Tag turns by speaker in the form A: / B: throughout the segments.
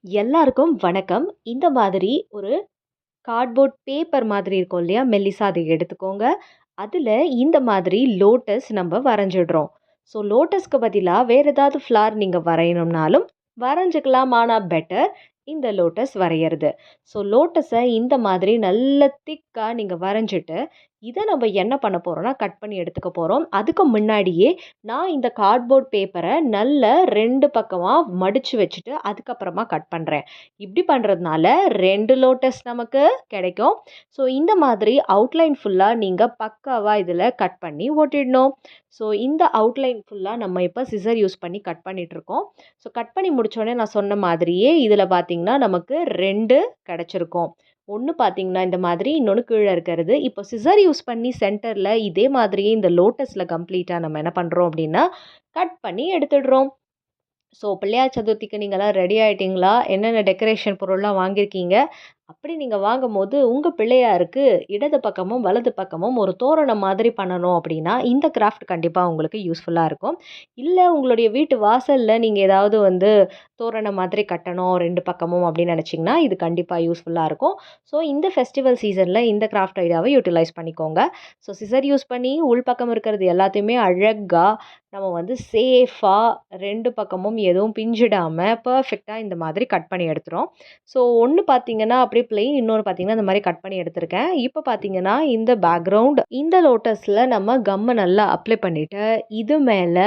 A: எல்லாருக்கும் வணக்கம். இந்த மாதிரி ஒரு கார்ட்போர்ட் பேப்பர் மாதிரி இருக்கும் இல்லையா? மெல்லிசா அத எடுத்துக்கோங்க. அதுல இந்த மாதிரி லோட்டஸ் நம்ப வரைஞ்சிடுறோம். ஸோ லோட்டஸ்க்கு பதிலா வேற ஏதாவது ஃப்ளார் நீங்க வரையணும்னாலும் வரைஞ்சுக்கலாம். ஆனா பெட்டர் இந்த லோட்டஸ் வரையறது. ஸோ லோட்டஸ இந்த மாதிரி நல்ல திக்கா நீங்க வரைஞ்சிட்டு, இத நம்ம என்ன பண்ண போறோம்னா, கட் பண்ணி எடுத்துக்க போறோம். அதுக்கு முன்னாடியே நான் இந்த கார்ட்போர்ட் பேப்பர நல்ல 2 பக்கமா மடிச்சு வச்சுட்டு, அதுக்கப்புறமா கட் பண்றேன். இப்படி பண்றதுனால 2 லோட்டஸ் நமக்கு கிடைக்கும். ஸோ இந்த மாதிரி அவுட்லைன் ஃபுல்லா நீங்க பக்காவா இதில கட் பண்ணி ஒட்டிடணும். ஸோ இந்த அவுட்லைன் ஃபுல்லா நம்ம இப்போ சிசர் யூஸ் பண்ணி கட் பண்ணிட்டுருக்கோம். ஸோ கட் பண்ணி முடிச்சோனே நான் சொன்ன மாதிரியே இதில பார்த்தீங்கன்னா, நமக்கு 2 கிடைச்சிருக்கும். ஒண்ணு பார்த்தீங்கன்னா இந்த மாதிரி, இன்னொன்னு கீழ இருக்கிறது. இப்போ சிசர் யூஸ் பண்ணி சென்டர்ல இதே மாதிரியே இந்த லோட்டஸ்ல கம்ப்ளீட்டா நம்ம என்ன பண்றோம் அப்படின்னா, கட் பண்ணி எடுத்துடுறோம். ஸோ பிள்ளையார் சதுர்த்திக்கு நீங்கலாம் ரெடி ஆயிட்டீங்களா? என்னென்ன டெக்கரேஷன் பொருள்லாம் வாங்கியிருக்கீங்க? அப்படி நீங்க வாங்கும்போது, உங்க பிள்ளையாருக்கு இடது பக்கமும், வலது பக்கமும் ஒரு தோரணம் மாதிரி பண்ணணும் அப்படின்னா, இந்த கிராஃப்ட் கண்டிப்பா உங்களுக்கு யூஸ்ஃபுல்லா இருக்கும். இல்ல உங்களுடைய வீட்டு வாசல்ல நீங்க ஏதாவது தோரணம் மாதிரி கட்டணும் 2 பக்கமும் அப்படின்னு நினைச்சீங்கன்னா, இது கண்டிப்பா யூஸ்ஃபுல்லா இருக்கும். ஸோ இந்த ஃபெஸ்டிவல் சீசன்ல இந்த கிராஃப்ட் ஐடியாவை யூட்டிலைஸ் பண்ணிக்கோங்க. ஸோ சிசர் யூஸ் பண்ணி உள்பக்கம் இருக்கிறது எல்லாத்தையுமே அழகா நம்ம சேஃபா 2 பக்கமும் எதுவும் பிஞ்சிடாம பெர்ஃபெக்ட்டா இந்த மாதிரி கட் பண்ணி எடுத்துறோம். ஸோ ஒண்ணு பார்த்தீங்கன்னா, அப்படியே பிளெயின். இன்னொன்னு பார்த்தீங்கன்னா, இந்த மாரி கட் பண்ணி எடுத்திருக்கேன். இப்போ பார்த்தீங்கன்னா, இந்த பேக்கிரவுண்ட் இந்த லோட்டஸ்ல நம்ம கம்ம நல்லா அப்ளை பண்ணிட்டு, இது மேல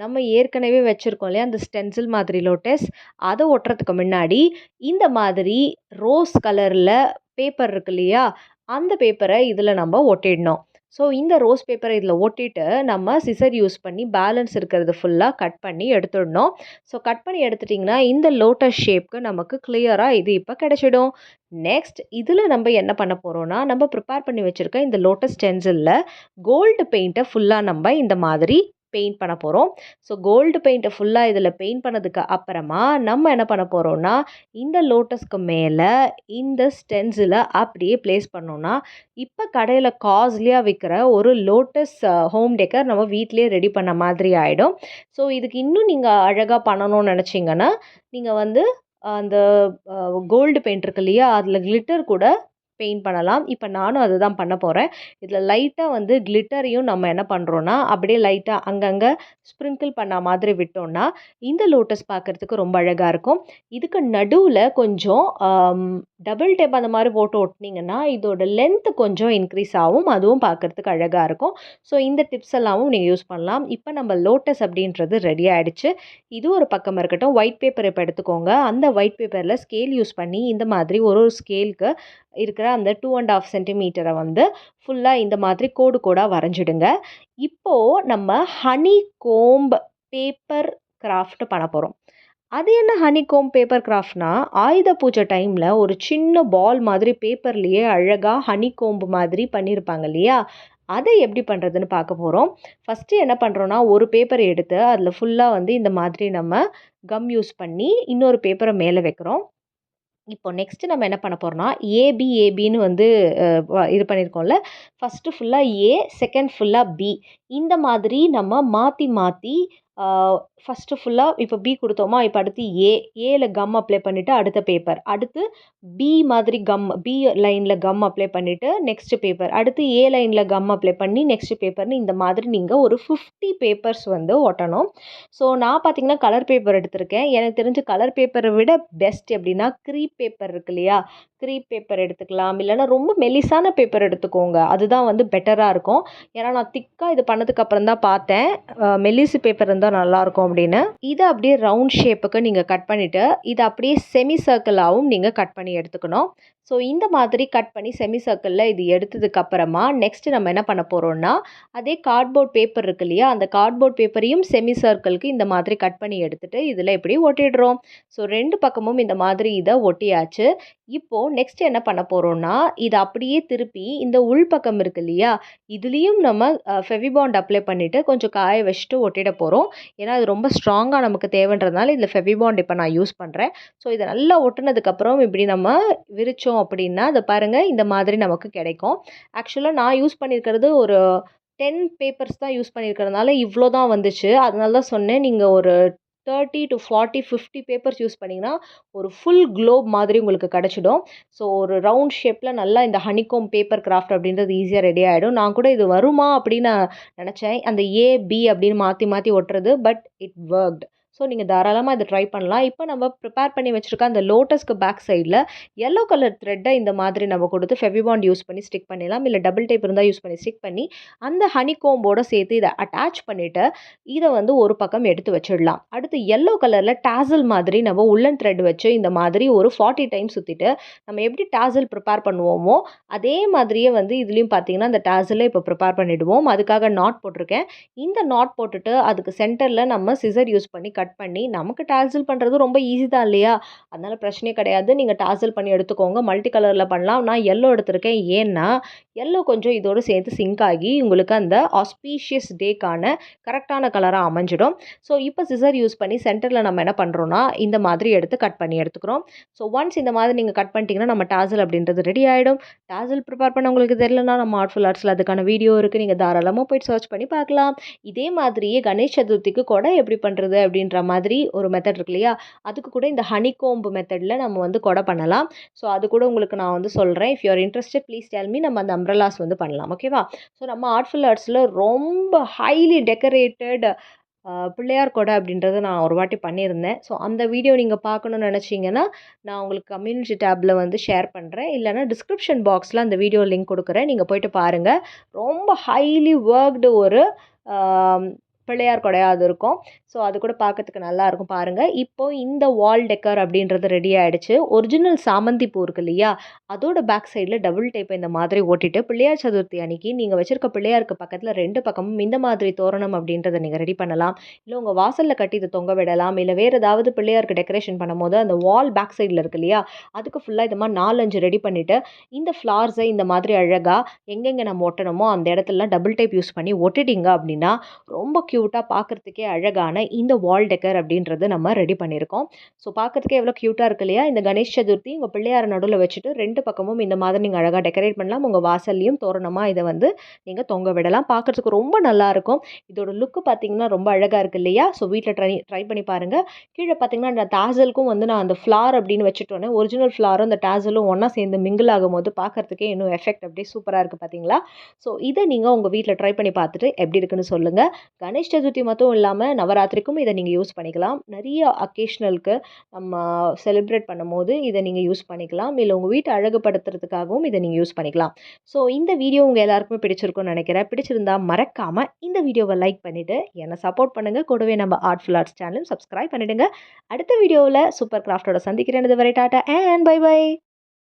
A: நம்ம ஏற்கனவே வச்சிருக்கோம் இல்லையா? அந்த ஸ்டென்சில் மாதிரி லோட்டஸ், அத ஒட்டுறதுக்கு முன்னாடி இந்த மாதிரி ரோஸ் கலர்ல பேப்பர் இருக்கு இல்லையா? அந்த பேப்பர இதில நம்ம ஒட்டிடணும். ஸோ இந்த ரோஸ் பேப்பர இதில ஒட்டிட்டு, நம்ம சிசர் யூஸ் பண்ணி பேலன்ஸ் இருக்கிறது ஃபுல்லா கட் பண்ணி எடுத்துடணும். ஸோ கட் பண்ணி எடுத்துட்டிங்கன்னா, இந்த லோட்டஸ் ஷேப்க்கு நமக்கு கிளியரா இது இப்போ கிடைச்சிடும். நெக்ஸ்ட் இதில நம்ம என்ன பண்ண போறோம்னா, நம்ம ப்ரிப்பேர் பண்ணி வச்சிருக்க இந்த லோட்டஸ் ஸ்டென்சில்ல கோல்டு பெயிண்ட்ட ஃபுல்லா நம்ம இந்த மாதிரி பெயிண்ட் பண்ண போறோம். ஸோ கோல்டு பெயிண்ட்ட ஃபுல்லா இதில பெயிண்ட் பண்ணதுக்கு அப்புறமா, நம்ம என்ன பண்ண போறோம்னா, இந்த லோட்டஸ்க்கு மேல இந்த ஸ்டென்சில அப்படியே பிளேஸ் பண்ணோம்னா, இப்ப கடையில காஸ்ட்லியா விக்கிற ஒரு லோட்டஸ் ஹோம் டெக்கர் நம்ம வீட்லயே ரெடி பண்ண மாதிரி ஆயிடும். ஸோ இதுக்கு இன்னும் நீங்க அழகா பண்ணணும்னு நெனச்சீங்கன்னா, நீங்க அந்த கோல்டு பெயிண்ட் இருக்கு இல்லையா? அதில கிளிட்டர் கூட பெயிண்ட் பண்ணலாம். இப்ப நானும் அதுதான் பண்ண போறேன். இதில லைட்டா கிளிட்டரையும் நம்ம என்ன பண்றோம்னா, அப்படியே லைட்டா அங்கங்க ஸ்ப்ரிங்கிள் பண்ண மாதிரி விட்டோம்னா, இந்த லோட்டஸ் பார்க்கறதுக்கு ரொம்ப அழகா இருக்கும். இதுக்கு நடுவுல கொஞ்சம் டபுள் டேப் அந்த மாரி போட்டு ஒட்டுனீங்கன்னா, இதோட லென்த் கொஞ்சம் இன்க்ரீஸ் ஆகும். அதுவும் பார்க்கறதுக்கு அழகா இருக்கும். ஸோ இந்த டிப்ஸ் எல்லாமும் நீங்க யூஸ் பண்ணலாம். இப்ப நம்ம லோட்டஸ் அப்படின்றது ரெடி ஆயிடுச்சு. இது ஒரு பக்கம் இருக்கட்டும். ஒயிட் பேப்பர் இப்ப எடுத்துக்கோங்க. அந்த ஒயிட் பேப்பர்ல ஸ்கேல் யூஸ் பண்ணி இந்த மாதிரி ஒரு ஒரு ஸ்கேலுக்கு இருக்கிற அந்த 2 1/2 சென்டிமீட்டர ஃபுல்லா இந்த மாதிரி கோடு கோடா வரைஞ்சிடுங்க. இப்போ நம்ம ஹனி கோம்ப் பேப்பர் கிராஃப்ட் பண்ண போறோம். அது என்ன ஹனிகோம்ப் பேப்பர் கிராஃப்ட்னா, ஆயுத பூஜை டைம்ல ஒரு சின்ன பால் மாதிரி பேப்பர்லயே அழகா ஹனிகோம்ப் மாதிரி பண்ணியிருப்பாங்க இல்லையா? அத எப்படி பண்றதுன்னு பார்க்க போறோம். ஃபர்ஸ்ட்டு என்ன பண்றோம்னா, ஒரு பேப்பர் எடுத்து அதில ஃபுல்லா இந்த மாதிரி நம்ம கம் யூஸ் பண்ணி இன்னொரு பேப்பர மேல வைக்கிறோம். இப்போ நெக்ஸ்ட் நம்ம என்ன பண்ண போறோம்னா, ஏபின்னு இது பண்ணியிருக்கோம்ல. ஃபர்ஸ்ட்டு ஃபுல்லா ஏ, செகண்ட் ஃபுல்லா பி. இந்த மாதிரி நம்ம மாத்தி மாத்தி ஆ ஃபர்ஸ்ட்டு ஃபுல்லா இப்போ பி குடுத்தோமா, இப்போ அடுத்து ஏ. ஏல கம் அப்ளை பண்ணிட்டு அடுத்த பேப்பர். அடுத்து பி மாதிரி பி லைன்ல கம் அப்ளை பண்ணிட்டு நெக்ஸ்ட் பேப்பர். அடுத்து ஏ லைன்ல கம் அப்ளை பண்ணி நெக்ஸ்ட் பேப்பர்ன்னு இந்த மாதிரி நீங்க ஒரு 50 பேப்பர்ஸ் ஒட்டணும். ஸோ நான் பார்த்தீங்கன்னா, கலர் பேப்பர் எடுத்திருக்கேன். எனக்கு தெரிஞ்சு கலர் பேப்பர விட பெஸ்ட் எப்படின்னா, க்ரீப் பேப்பர் இருக்கு இல்லையா? க்ரீப் பேப்பர் எடுத்துக்கலாம். இல்லன்னா ரொம்ப மெலிசான பேப்பர் எடுத்துக்கோங்க. அதுதான் பெட்டரா இருக்கும். ஏன்னா நான் திக்கா இது பண்ணதுக்கு அப்புறம் தான் பார்த்தேன். மெலிசு பேப்பர் இருந்தா நல்லாயிருக்கும் அப்படின்னு. இத அப்படியே ரவுண்ட் ஷேப்புக்கு நீங்க கட் பண்ணிட்டு, இத அப்படியே செமி சர்க்கிளாவும் நீங்க கட் பண்ணி எடுத்துக்கணும். ஸோ இந்த மாதிரி கட் பண்ணி செமி சர்க்கிள்ல இது எடுத்ததுக்கு அப்புறமா, நெக்ஸ்ட் நம்ம என்ன பண்ண போறோம்னா, அதே கார்ட்போர்ட் பேப்பர் இருக்கு இல்லையா? அந்த கார்ட்போர்ட் பேப்பரையும் செமி சர்க்கிள்க்கு இந்த மாதிரி கட் பண்ணி எடுத்துட்டு, இதில இப்படி ஒட்டிடுறோம். ஸோ 2 பக்கமும் இந்த மாதிரி இத ஒட்டியாச்சு. இப்போ நெக்ஸ்ட் என்ன பண்ண போறோம்னா, இத அப்படியே திருப்பி இந்த உள் பக்கம் இருக்கு இல்லையா? இதுலயும் நம்ம ஃபெவிபாண்ட் அப்ளை பண்ணிட்டு கொஞ்சம் காய வச்சுட்டு ஒட்டிட போறோம். ஏன்னா, அது ரொம்ப ஸ்ட்ராங்கா நமக்கு தேவைன்றதுனால இதில ஃபெவிபாண்ட் இப்ப நான் யூஸ் பண்றேன். ஸோ இத நல்லா ஒட்டுனதுக்கப்புறம் இப்படி நம்ம விரிச்சோம் அப்படின்னா, அத பாருங்க இந்த மாதிரி நமக்கு கிடைக்கும். ஆக்சுவலா நான் யூஸ் பண்ணியிருக்கிறது ஒரு 10 பேப்பர்ஸ் தான் யூஸ் பண்ணியிருக்கிறதுனால இவ்ளோ தான் வந்துச்சு. அதனால தான் சொன்னேன். நீங்க ஒரு 30 to 40, 50 பேப்பர்ஸ் யூஸ் பண்ணிங்கன்னா ஒரு ஃபுல் குளோப் மாதிரி உங்களுக்கு கிடச்சிடும். ஸோ ஒரு ரவுண்ட் ஷேப்பில் நல்லா இந்த ஹனிகோம் பேப்பர் கிராஃப்ட் அப்படின்றது ஈஸியாக ரெடி ஆகிடும். நான் கூட இது வருமா அப்படின்னு நான் நினச்சேன், அந்த ஏ பி அப்படின்னு மாற்றி மாற்றி ஒட்டுறது. But it worked. ஸோ நீங்கள் தாராளமாக இதை ட்ரை பண்ணலாம். இப்போ நம்ம ப்ரிப்பேர் பண்ணி வச்சுருக்க அந்த லோட்டஸ்க்கு பேக் சைடில் எல்லோ கலர் த்ரெட்டை இந்த மாதிரி நம்ம கொடுத்து ஃபெவிபாண்ட் யூஸ் பண்ணி ஸ்டிக் பண்ணிடலாம். இல்லை டபுள் டேப் இருந்தால் யூஸ் பண்ணி ஸ்டிக் பண்ணி அந்த ஹனிகோம்போடு சேர்த்து இதை அட்டாச் பண்ணிவிட்டு இதை வந்து ஒரு பக்கம் எடுத்து வச்சிடலாம். அடுத்து எல்லோ கலரில் டாசல் மாதிரி நம்ம உள்ளன் த்ரெட் வச்சு இந்த மாதிரி ஒரு 40 டைம்ஸ் சுற்றிட்டு நம்ம எப்படி டாசல் ப்ரிப்பேர் பண்ணுவோமோ அதே மாதிரியே வந்து இதுலேயும் பார்த்தீங்கன்னா அந்த டாசலை இப்போ ப்ரிப்பேர் பண்ணிவிடுவோம். அதுக்காக நாட் போட்டிருக்கேன். இந்த நாட் போட்டுட்டு அதுக்கு சென்டரில் நம்ம சிசர் யூஸ் பண்ணி கட் பண்ணி, நமக்கு டாசல் பண்ணுறது ரொம்ப ஈஸி தான் இல்லையா, அதனால் பிரச்சனையே கிடையாது. நீங்கள் டாசல் பண்ணி எடுத்துக்கோங்க. மல்டி கலரில் பண்ணலாம். நான் எல்லோ எடுத்திருக்கேன். ஏன்னா எல்லோ கொஞ்சம் இதோடு சேர்த்து சிங்க் ஆகி உங்களுக்கு அந்த ஆஸ்பீஷியஸ் டேக்கான கரெக்டான கலராக அமைஞ்சிடும். ஸோ இப்போ சிசர் யூஸ் பண்ணி சென்டரில் நம்ம என்ன பண்ணுறோன்னா இந்த மாதிரி எடுத்து கட் பண்ணி எடுத்துக்கிறோம். ஸோ ஒன்ஸ் இந்த மாதிரி நீங்கள் கட் பண்ணிட்டீங்கன்னா நம்ம டாசல் அப்படின்றது ரெடி ஆகிடும். டாசல் ப்ரிப்பேர் பண்ண உங்களுக்கு தெரியலனா நம்ம ஆர்ட்ஃபுல் ஆர்ட்ஸில் அதுக்கான வீடியோ இருக்குது. நீங்கள் தாராளமாக போய்ட்டு சர்ச் பண்ணி பார்க்கலாம். இதே மாதிரியே கணேஷ் சதுர்த்திக்கு கொடை எப்படி பண்ணுறது அப்படின்ற மாதிரி ஒரு மெத்தட் இருக்கு இல்லையா, அதுக்கு கூட இந்த ஹனிகோம்பு மெத்தடில் நம்ம வந்து கொடை பண்ணலாம். ஸோ அது கூட உங்களுக்கு நான் வந்து சொல்கிறேன். If you are interested please tell me. நம்ம அந்த அம்ப்ரெல்லாஸ் வந்து பண்ணலாம். ஓகேவா? ஸோ நம்ம ஆர்ட்ஃபுல் ஆர்ட்ஸில் ரொம்ப ஹைலி டெக்கரேட்டட் பிள்ளையார் கொடை அப்படின்றத நான் ஒரு வாட்டி பண்ணியிருந்தேன். ஸோ அந்த வீடியோ நீங்கள் பார்க்கணுன்னு நினச்சிங்கன்னா நான் உங்களுக்கு கம்யூனிட்டி டேப்பில் வந்து ஷேர் பண்ணுறேன். இல்லைனா டிஸ்கிரிப்ஷன் பாக்ஸில் அந்த வீடியோ லிங்க் கொடுக்குறேன். நீங்கள் போய்ட்டு பாருங்கள். ரொம்ப ஹைலி ஒர்க்டு ஒரு பிள்ளையார் கொடையாக அது இருக்கும். ஸோ அது கூட பார்க்கறதுக்கு நல்லாயிருக்கும் பாருங்கள். இப்போது இந்த வால் டெக்கர் அப்படின்றது ரெடி ஆகிடுச்சு. ஒரிஜினல் சாமந்தி பூ இருக்கு இல்லையா, அதோட பேக் சைடில் டபுள் டேப்பை இந்த மாதிரி ஓட்டிட்டு பிள்ளையார் சதுர்த்தி அன்னைக்கு நீங்கள் வச்சுருக்க பிள்ளையாருக்கு பக்கத்தில் 2 பக்கமும் இந்த மாதிரி தோரணம் அப்படின்றத நீங்கள் ரெடி பண்ணலாம். இல்லை உங்கள் வாசலில் கட்டி இதை தொங்க விடலாம். இல்லை வேறு ஏதாவது பிள்ளையாருக்கு டெக்கரேஷன் பண்ணும்போது அந்த வால் பேக் சைடில் இருக்கு இல்லையா, அதுக்கு ஃபுல்லாக இந்த மாதிரி 4-5 ரெடி பண்ணிவிட்டு இந்த ஃப்ளார்ஸை இந்த மாதிரி அழகாக எங்கெங்கே நம்ம ஒட்டணுமோ அந்த இடத்துலலாம் டபுள் டேப் யூஸ் பண்ணி ஒட்டிட்டிங்க அப்படின்னா ரொம்ப க்யூட்டாக பார்க்குறதுக்கே அழகான இந்த வால் டெக்கர் அப்படின்றது நம்ம ரெடி பண்ணியிருக்கோம். ஸோ பார்க்குறதுக்கே எவ்வளோ க்யூட்டாக இருக்கு இல்லையா. இந்த கணேஷ் சதுர்த்தி உங்கள் பிள்ளையார் நடுவில் வச்சுட்டு 2 பக்கமும் இந்த மாதிரி நீங்கள் அழகாக டெக்கரேட் பண்ணலாம். உங்கள் வாசல்லையும் தோரணமாக இதை வந்து நீங்கள் தொங்க விடலாம். பார்க்குறதுக்கு ரொம்ப நல்லாயிருக்கும். இதோட லுக்கு பார்த்தீங்கன்னா ரொம்ப அழகாக இருக்குது இல்லையா. ஸோ வீட்டில் ட்ரை பண்ணி பாருங்கள். கீழே பார்த்தீங்கன்னா அந்த டாசலுக்கும் வந்து நான் அந்த ஃப்ளார் அப்படின்னு வச்சுட்டோன்னே ஒரிஜினல் ஃப்ளாரும் அந்த டாசலும் ஒன்றா சேர்ந்து மிங்கிள் ஆகும்போது பார்க்குறதுக்கே இன்னும் எஃபெக்ட் அப்படியே சூப்பராக இருக்குது பார்த்தீங்களா. ஸோ இதை நீங்கள் உங்கள் வீட்டில் ட்ரை பண்ணி பார்த்துட்டு எப்படி இருக்குன்னு சொல்லுங்கள். கணேஷ் சதுர்த்தி மட்டும் இல்லாமல் நவராத்திரிக்கும் இதை நீங்கள் யூஸ் பண்ணிக்கலாம். நிறைய அக்கேஷ்னலுக்கு நம்ம செலிப்ரேட் பண்ணும்போது இதை நீங்கள் யூஸ் பண்ணிக்கலாம். இல்லை உங்கள் வீட்டை அழகுபடுத்துறதுக்காகவும் இதை நீங்கள் யூஸ் பண்ணிக்கலாம். ஸோ இந்த வீடியோ உங்கள் எல்லாருக்குமே பிடிச்சிருக்கும்னு நினைக்கிறேன். பிடிச்சிருந்தா மறக்காமல் இந்த வீடியோவை லைக் பண்ணிவிட்டு என்னை சப்போர்ட் பண்ணுங்கள். கூடவே நம்ம ஆர்ட்ஃபுல் ஆர்ட்ஸ் சேனலும் சப்ஸ்கிரைப் பண்ணிவிடுங்க. அடுத்த வீடியோவில் சூப்பர் கிராஃப்டோட சந்திக்கிறேன். இது வரை டாட்டா அண்ட் பை பை.